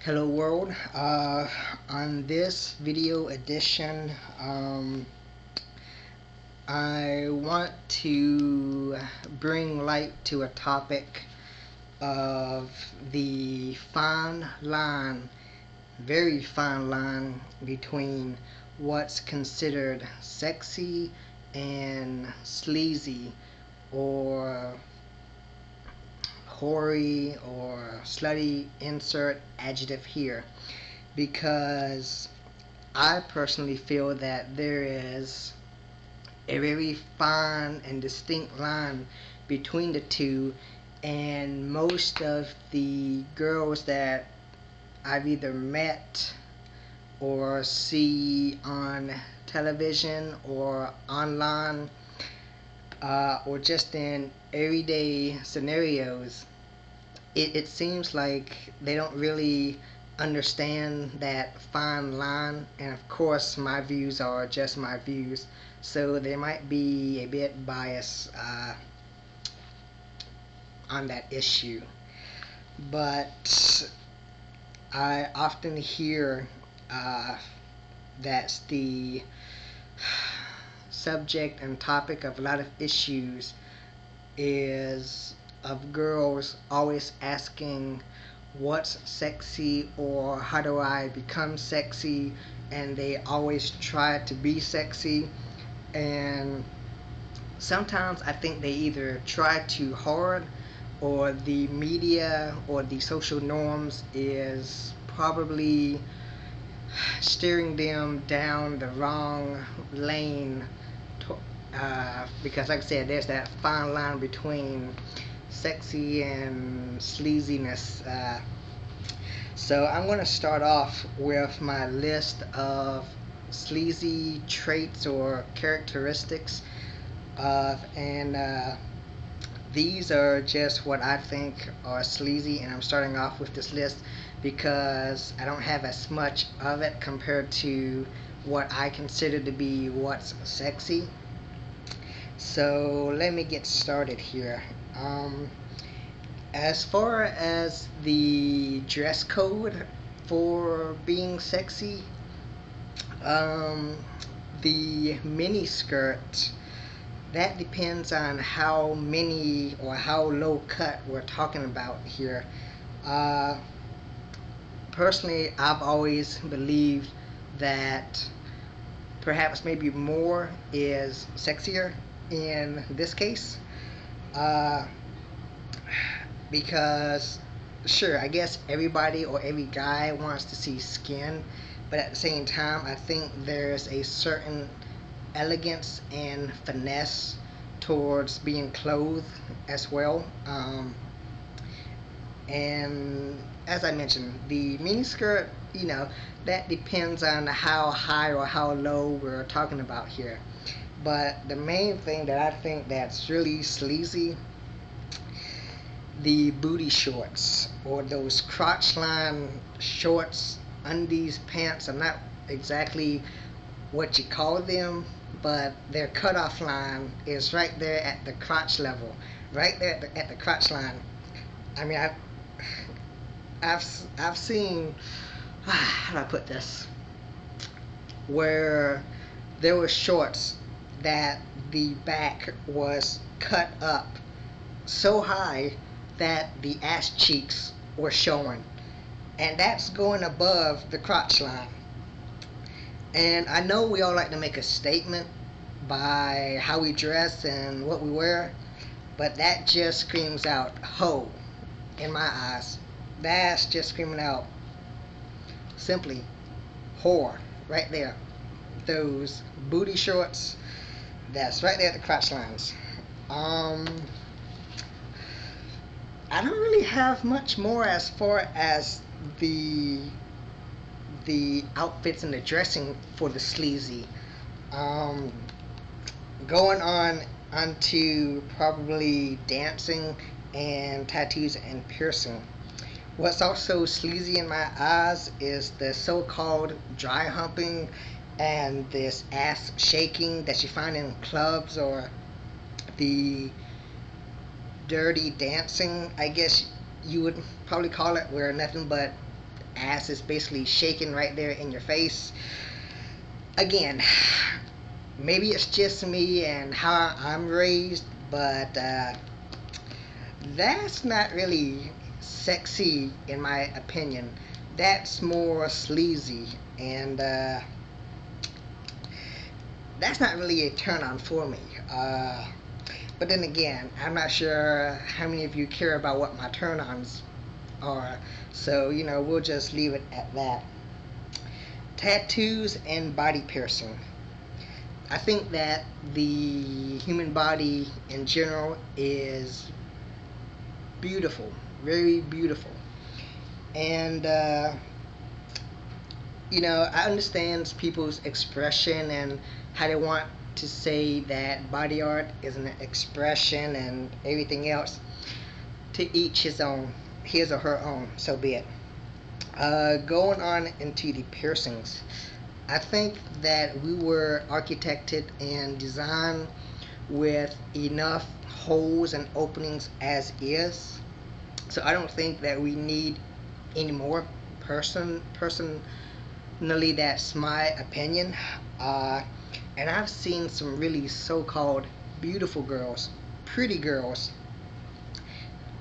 Hello world. On this video edition, I want to bring light to a topic of the fine line, very fine line between what's considered sexy and sleazy, or hoary or slutty, insert adjective here, because I personally feel that there is a very fine and distinct line between the two, and most of the girls that I've either met or see on television or online, or just in everyday scenarios, it seems like they don't really understand that fine line. And of course, my views are just my views, so they might be a bit biased on that issue. But I often hear that's the subject and topic of a lot of issues, is of girls always asking what's sexy or how do I become sexy, and they always try to be sexy. And sometimes I think they either try too hard, or the media or the social norms is probably steering them down the wrong lane, because like I said, there's that fine line between sexy and sleaziness. So I'm going to start off with my list of sleazy traits or characteristics and these are just what I think are sleazy, and I'm starting off with this list because I don't have as much of it compared to what I consider to be what's sexy. So let me get started here. As far as the dress code for being sexy, the mini skirt, that depends on how many or how low cut we're talking about here. Uh, Personally, I've always believed that perhaps maybe more is sexier in this case, uh, because sure, I guess everybody or every guy wants to see skin, but at the same time, I think there's a certain elegance and finesse towards being clothed as well. And as I mentioned, the miniskirt, that depends on how high or how low we're talking about here. But the main thing that I think that's really sleazy, the booty shorts, or those crotch line shorts, undies, pants. I'm not exactly what you call them, but their cutoff line is right there at the crotch level, right there at the crotch line. I mean, I've seen, how do I put this, where there were shorts that the back was cut up so high that the ass cheeks were showing, and that's going above the crotch line. And I know we all like to make a statement by how we dress and what we wear, but that just screams out hoe in my eyes. That's just screaming out simply whore right there. Those booty shorts, that's right there at the crotch lines. I don't really have much more as far as the outfits and the dressing for the sleazy. Um, Going on onto probably dancing and tattoos and piercing. What's also sleazy in my eyes is the so-called dry humping and this ass shaking that you find in clubs, or the dirty dancing, I guess you would probably call it, where nothing but ass is basically shaking right there in your face. Again, maybe it's just me and how I'm raised, but that's not really sexy in my opinion. That's more sleazy, and that's not really a turn on for me. But then again, I'm not sure how many of you care about what my turn ons are, so we'll just leave it at that. Tattoos and body piercing. I think that the human body in general is beautiful, very beautiful. And, I understand people's expression and how they want to say that body art is an expression and everything else. To each his own, his or her own, so be it. Going on into the piercings. I think that we were architected and designed with enough holes and openings as is. So I don't think that we need any more. Personally, that's my opinion. And I've seen some really so-called beautiful girls, pretty girls,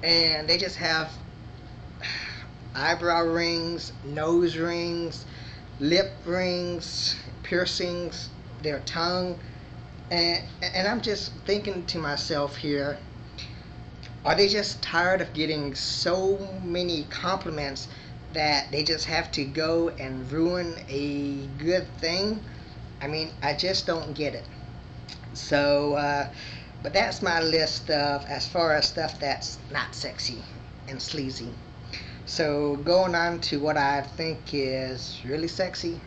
and they just have eyebrow rings, nose rings, lip rings, piercings, their tongue, and I'm just thinking to myself here, are they just tired of getting so many compliments that they just have to go and ruin a good thing? I mean, I just don't get it. So, but that's my list of as far as stuff that's not sexy and sleazy. So going on to what I think is really sexy.